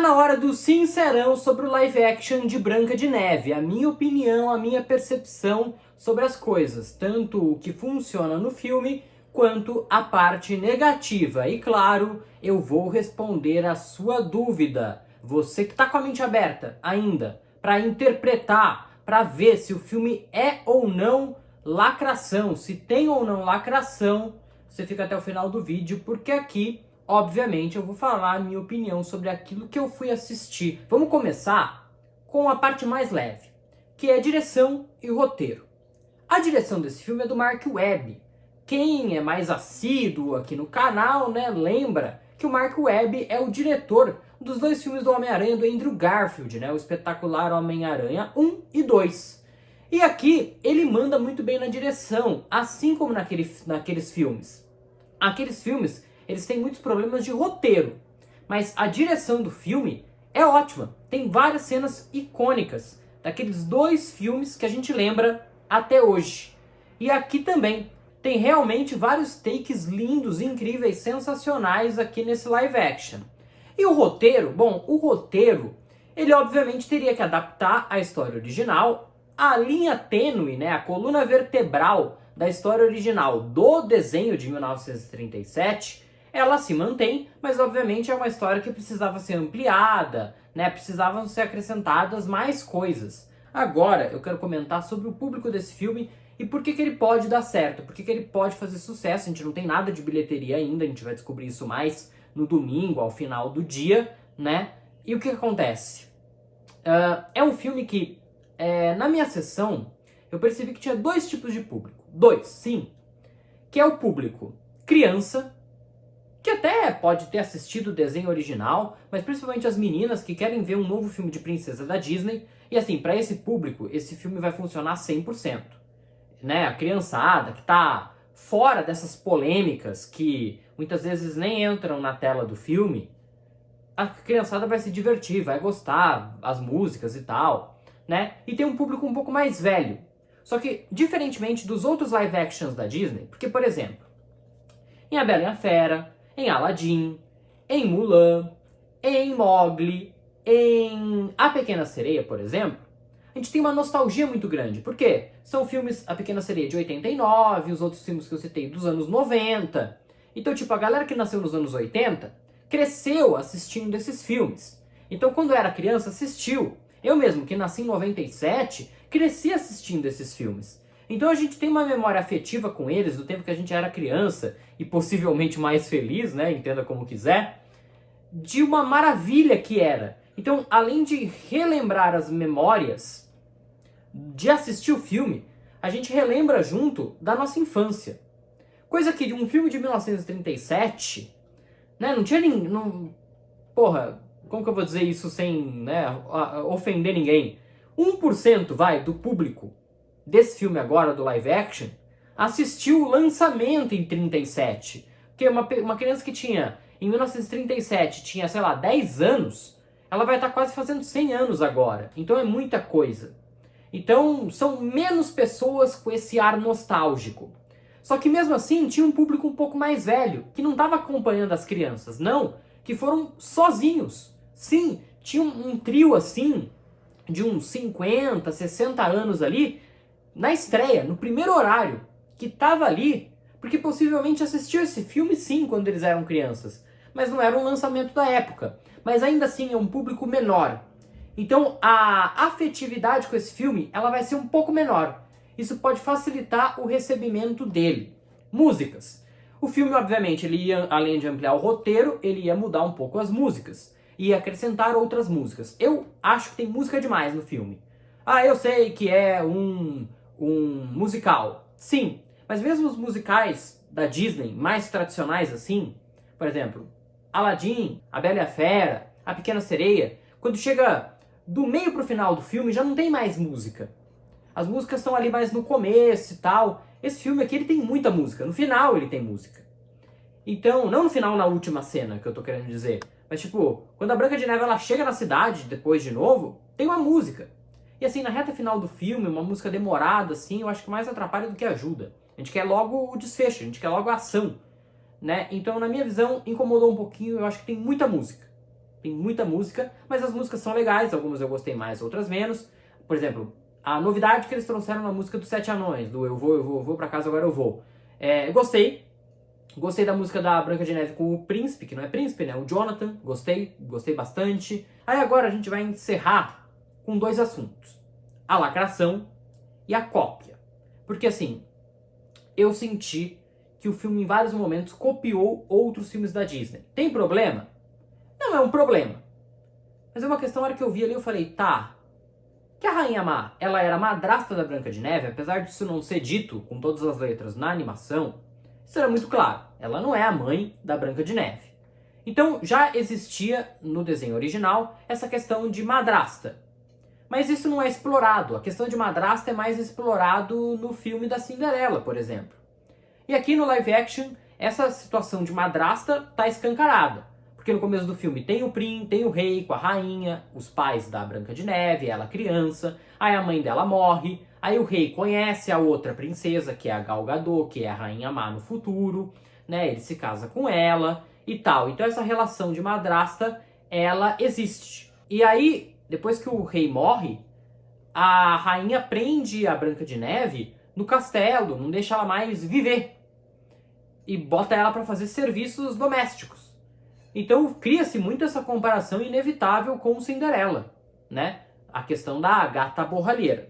na hora do sincerão sobre o live action de Branca de Neve. A minha opinião, a minha percepção sobre as coisas. Tanto o que funciona no filme, quanto a parte negativa. E claro, eu vou responder a sua dúvida. Você que está com a mente aberta ainda, para interpretar, para ver se o filme é ou não lacração, se tem ou não lacração, você fica até o final do vídeo, porque aqui, obviamente, eu vou falar a minha opinião sobre aquilo que eu fui assistir. Vamos começar com a parte mais leve, que é a direção e o roteiro. A direção desse filme é do Mark Webb. Quem é mais assíduo aqui no canal, né, lembra que o Mark Webb é o diretor dos dois filmes do Homem-Aranha do Andrew Garfield, né, o espetacular Homem-Aranha 1 e 2. E aqui ele manda muito bem na direção, assim como naqueles filmes. Aqueles filmes, eles têm muitos problemas de roteiro, mas a direção do filme é ótima. Tem várias cenas icônicas daqueles dois filmes que a gente lembra até hoje. E aqui também tem realmente vários takes lindos, incríveis, sensacionais aqui nesse live action. E o roteiro? Bom, o roteiro, ele obviamente teria que adaptar a história original. A linha tênue, né, a coluna vertebral da história original do desenho de 1937, ela se mantém, mas obviamente é uma história que precisava ser ampliada, né, precisavam ser acrescentadas mais coisas. Agora eu quero comentar sobre o público desse filme e por que ele pode dar certo, por que ele pode fazer sucesso. A gente não tem nada de bilheteria ainda, a gente vai descobrir isso mais no domingo, ao final do dia, né? E o que acontece? É um filme que, na minha sessão, eu percebi que tinha dois tipos de público. Dois, sim. Que é o público criança, que até pode ter assistido o desenho original, mas principalmente as meninas que querem ver um novo filme de princesa da Disney. E assim, para esse público, esse filme vai funcionar 100%. Né? A criançada que tá fora dessas polêmicas que muitas vezes nem entram na tela do filme, a criançada vai se divertir, vai gostar, as músicas e tal, né? E tem um público um pouco mais velho. Só que, diferentemente dos outros live actions da Disney, porque, por exemplo, em A Bela e a Fera, em Aladdin, em Mulan, em Mowgli, em A Pequena Sereia, por exemplo, a gente tem uma nostalgia muito grande. Por quê? São filmes, A Pequena Sereia de 89, os outros filmes que eu citei dos anos 90. Então, tipo, a galera que nasceu nos anos 80 cresceu assistindo esses filmes. Então, quando era criança, assistiu. Eu mesmo, que nasci em 97, cresci assistindo esses filmes. Então a gente tem uma memória afetiva com eles, do tempo que a gente era criança, e possivelmente mais feliz, né? Entenda como quiser, de uma maravilha que era. Então, além de relembrar as memórias de assistir o filme, a gente relembra junto da nossa infância. Coisa que um filme de 1937, né, não tinha ninguém... Porra, como que eu vou dizer isso sem, né, ofender ninguém? 1%, vai, do público desse filme agora, do live action, assistiu o lançamento em 37. Porque uma criança que tinha, em 1937, tinha, sei lá, 10 anos... ela vai estar quase fazendo 100 anos agora. Então é muita coisa. Então são menos pessoas com esse ar nostálgico. Só que mesmo assim tinha um público um pouco mais velho, que não estava acompanhando as crianças, não, que foram sozinhos. Sim, tinha um trio assim, de uns 50, 60 anos ali, na estreia, no primeiro horário, que estava ali, porque possivelmente assistiu esse filme sim quando eles eram crianças, mas não era um lançamento da época. Mas ainda assim é um público menor. Então a afetividade com esse filme, ela vai ser um pouco menor. Isso pode facilitar o recebimento dele. Músicas. O filme, obviamente, ele ia, além de ampliar o roteiro, ele ia mudar um pouco as músicas. Ia acrescentar outras músicas. Eu acho que tem música demais no filme. Ah, eu sei que é um musical. Sim, mas mesmo os musicais da Disney, mais tradicionais assim, por exemplo, Aladdin, A Bela e a Fera, A Pequena Sereia, quando chega do meio pro final do filme já não tem mais música. As músicas estão ali mais no começo e tal. Esse filme aqui ele tem muita música, no final ele tem música. Então, não no final, na última cena que eu tô querendo dizer, mas tipo, quando a Branca de Neve ela chega na cidade depois de novo, tem uma música. E assim, na reta final do filme, uma música demorada assim, eu acho que mais atrapalha do que ajuda. A gente quer logo o desfecho, a gente quer logo a ação. Né? Então, na minha visão, incomodou um pouquinho, eu acho que tem muita música. tem muita música, mas as músicas são legais, algumas eu gostei mais, outras menos. Por exemplo, a novidade que eles trouxeram na música dos Sete Anões, do eu vou pra casa, agora eu vou. Gostei. Gostei da música da Branca de Neve com o príncipe, que não é príncipe, né? O Jonathan, gostei bastante. Aí agora a gente vai encerrar com dois assuntos. A lacração e a cópia. Porque assim, eu senti que o filme em vários momentos copiou outros filmes da Disney. Tem problema? Não é um problema. Mas é uma questão, na hora que eu vi ali, eu falei, tá, que a Rainha Má, ela era madrasta da Branca de Neve, apesar disso não ser dito com todas as letras na animação, isso era muito claro. Ela não é a mãe da Branca de Neve. Então já existia no desenho original essa questão de madrasta. Mas isso não é explorado. A questão de madrasta é mais explorado no filme da Cinderela, por exemplo. E aqui no live action, essa situação de madrasta tá escancarada. Porque no começo do filme tem o rei com a rainha, os pais da Branca de Neve, ela criança, aí a mãe dela morre, aí o rei conhece a outra princesa, que é a Gal Gadot, que é a Rainha Má no futuro, né? Ele se casa com ela e tal. Então essa relação de madrasta, ela existe. E aí, depois que o rei morre, a rainha prende a Branca de Neve no castelo, não deixa ela mais viver. E bota ela para fazer serviços domésticos. Então cria-se muito essa comparação inevitável com Cinderela, né? A questão da gata borralheira.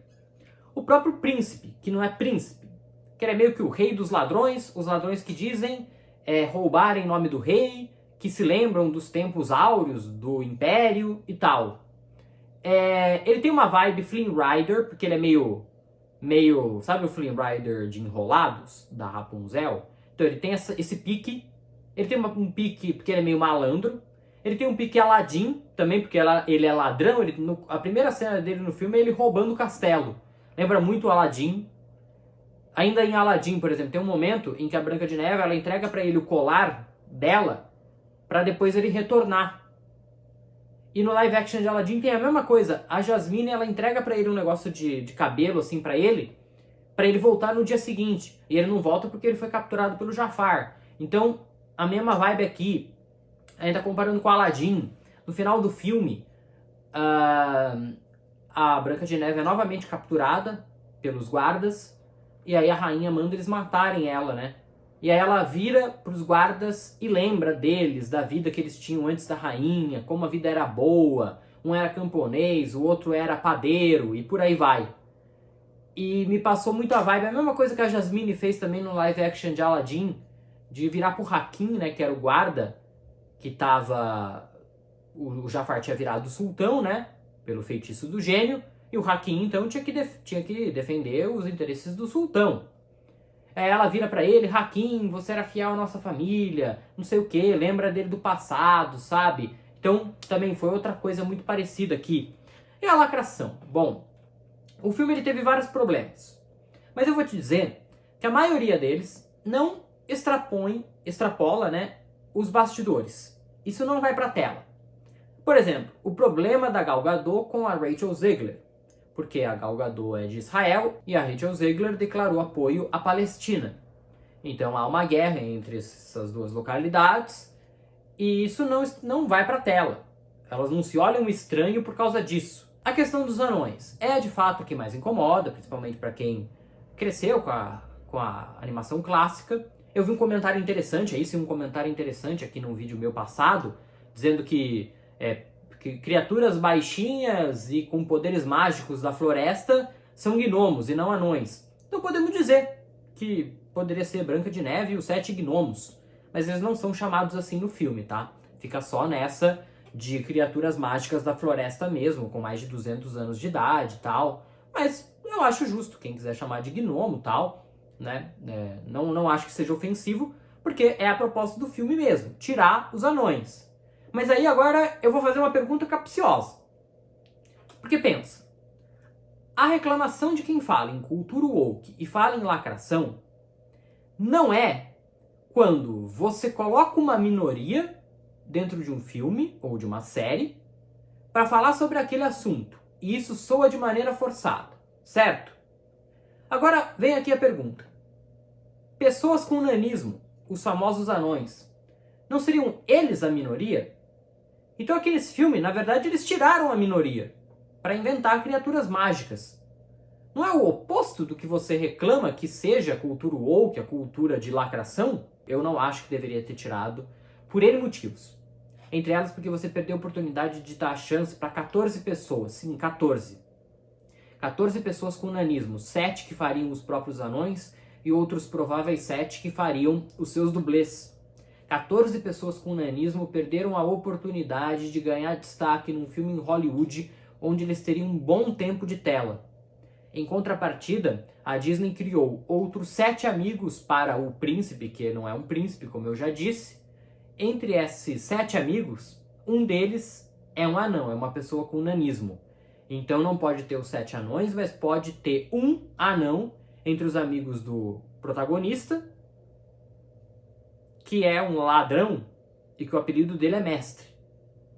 O próprio príncipe, que não é príncipe, que ele é meio que o rei dos ladrões, os ladrões que dizem roubar em nome do rei, que se lembram dos tempos áureos do império e tal. Ele tem uma vibe Flynn Rider, porque ele é meio, sabe o Flynn Rider de Enrolados, da Rapunzel? Então ele tem esse pique. Ele tem um pique porque ele é meio malandro. Ele tem um pique Aladdin também, porque ele é ladrão. A primeira cena dele no filme é ele roubando o castelo. Lembra muito o Aladdin. Ainda em Aladdin, por exemplo, tem um momento em que a Branca de Neve ela entrega pra ele o colar dela pra depois ele retornar. E no live action de Aladdin tem a mesma coisa. A Jasmine ela entrega pra ele um negócio de cabelo assim pra ele voltar no dia seguinte. E ele não volta porque ele foi capturado pelo Jafar. Então a mesma vibe aqui, ainda comparando com Aladdin, no final do filme, a Branca de Neve é novamente capturada pelos guardas, e aí a rainha manda eles matarem ela, né? E aí ela vira pros guardas e lembra deles, da vida que eles tinham antes da rainha, como a vida era boa, um era camponês, o outro era padeiro, e por aí vai. E me passou muito a vibe, a mesma coisa que a Jasmine fez também no live action de Aladdin, de virar pro Hakim, né, que era o guarda, que tava... O Jafar tinha virado sultão, né, pelo feitiço do gênio, e o Hakim, então, tinha que defender os interesses do sultão. Ela vira pra ele, Hakim, você era fiel à nossa família, não sei o que, lembra dele do passado, sabe? Então, também foi outra coisa muito parecida aqui. E a lacração? Bom, o filme ele teve vários problemas, mas eu vou te dizer que a maioria deles não extrapola, né, os bastidores. Isso não vai pra tela. Por exemplo, o problema da Gal Gadot com a Rachel Zegler. Porque a Gal Gadot é de Israel e a Rachel Zegler declarou apoio à Palestina. Então há uma guerra entre essas duas localidades e isso não vai pra tela. Elas não se olham estranho por causa disso. A questão dos anões é de fato o que mais incomoda, principalmente para quem cresceu com a animação clássica. Eu vi um comentário interessante, um comentário interessante aqui num vídeo meu passado, dizendo que criaturas baixinhas e com poderes mágicos da floresta são gnomos e não anões. Então podemos dizer que poderia ser Branca de Neve e os 7 gnomos, mas eles não são chamados assim no filme, tá? Fica só nessa de criaturas mágicas da floresta mesmo, com mais de 200 anos de idade e tal. Mas eu acho justo, quem quiser chamar de gnomo e tal, né? Não acho que seja ofensivo, porque é a proposta do filme mesmo, tirar os anões. Mas aí agora eu vou fazer uma pergunta capciosa. Porque pensa, a reclamação de quem fala em cultura woke e fala em lacração não é quando você coloca uma minoria dentro de um filme ou de uma série para falar sobre aquele assunto e isso soa de maneira forçada, certo? Agora vem aqui a pergunta. Pessoas com nanismo, os famosos anões, não seriam eles a minoria? Então aqui nesse filme, na verdade, eles tiraram a minoria para inventar criaturas mágicas. Não é o oposto do que você reclama que seja a cultura woke, a cultura de lacração? Eu não acho que deveria ter tirado, por N motivos. Entre elas porque você perdeu a oportunidade de dar a chance para 14 pessoas, sim, 14. 14 pessoas com nanismo, 7 que fariam os próprios anões e outros prováveis 7 que fariam os seus dublês. 14 pessoas com nanismo perderam a oportunidade de ganhar destaque num filme em Hollywood onde eles teriam um bom tempo de tela. Em contrapartida, a Disney criou outros 7 amigos para o príncipe, que não é um príncipe, como eu já disse. Entre esses 7 amigos, um deles é um anão, é uma pessoa com nanismo. Então não pode ter os 7 anões, mas pode ter um anão entre os amigos do protagonista, que é um ladrão e que o apelido dele é Mestre.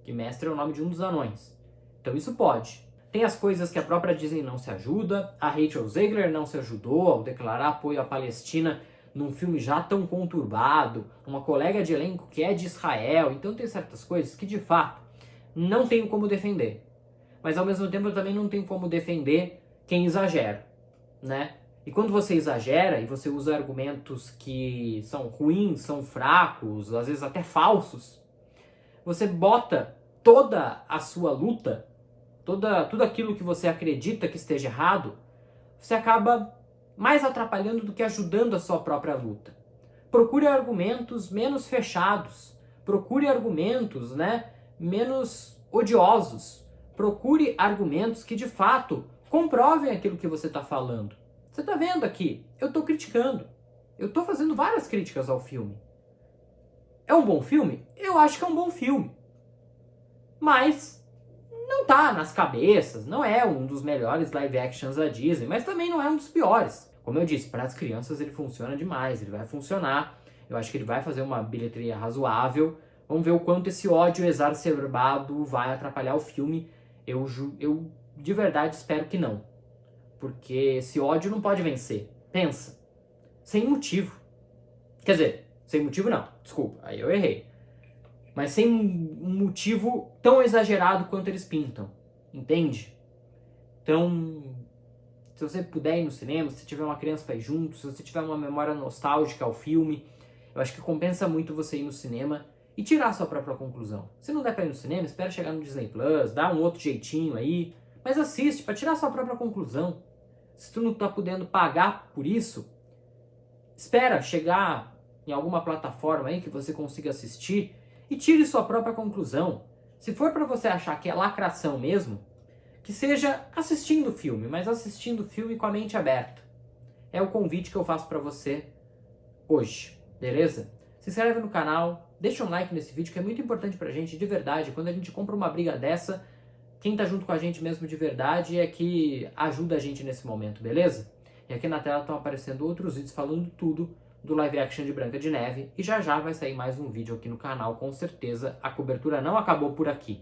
Que Mestre é o nome de um dos anões. Então isso pode. Tem as coisas que a própria Disney não se ajuda, a Rachel Zegler não se ajudou ao declarar apoio à Palestina num filme já tão conturbado, uma colega de elenco que é de Israel, então tem certas coisas que de fato não tenho como defender. Mas ao mesmo tempo eu também não tenho como defender quem exagera, né? E quando você exagera e você usa argumentos que são ruins, são fracos, às vezes até falsos, você bota toda a sua luta, tudo aquilo que você acredita que esteja errado, você acaba mais atrapalhando do que ajudando a sua própria luta. Procure argumentos menos fechados, procure argumentos, menos odiosos, procure argumentos que de fato comprovem aquilo que você está falando. Você está vendo aqui, eu estou criticando, eu estou fazendo várias críticas ao filme. É um bom filme? Eu acho que é um bom filme. Mas não tá nas cabeças, não é um dos melhores live actions da Disney, mas também não é um dos piores. Como eu disse, para as crianças ele funciona demais, ele vai funcionar. Eu acho que ele vai fazer uma bilheteria razoável. Vamos ver o quanto esse ódio exacerbado vai atrapalhar o filme. Eu de verdade espero que não. Porque esse ódio não pode vencer. Pensa. Sem motivo. Quer dizer, sem motivo não. Desculpa, aí eu errei. Mas sem um motivo tão exagerado quanto eles pintam. Entende? Então, se você puder ir no cinema, se tiver uma criança para ir junto, se você tiver uma memória nostálgica ao filme, eu acho que compensa muito você ir no cinema e tirar a sua própria conclusão. Se não der para ir no cinema, espera chegar no Disney Plus, dá um outro jeitinho aí, mas assiste para tirar a sua própria conclusão. Se tu não tá podendo pagar por isso, espera chegar em alguma plataforma aí que você consiga assistir e tire sua própria conclusão. Se for para você achar que é lacração mesmo, que seja assistindo o filme, mas assistindo o filme com a mente aberta. É o convite que eu faço para você hoje, beleza? Se inscreve no canal, deixa um like nesse vídeo que é muito importante pra gente, de verdade. Quando a gente compra uma briga dessa, quem tá junto com a gente mesmo de verdade é que ajuda a gente nesse momento, beleza? E aqui na tela estão aparecendo outros vídeos falando tudo do live action de Branca de Neve. E já já vai sair mais um vídeo aqui no canal, com certeza. A cobertura não acabou por aqui.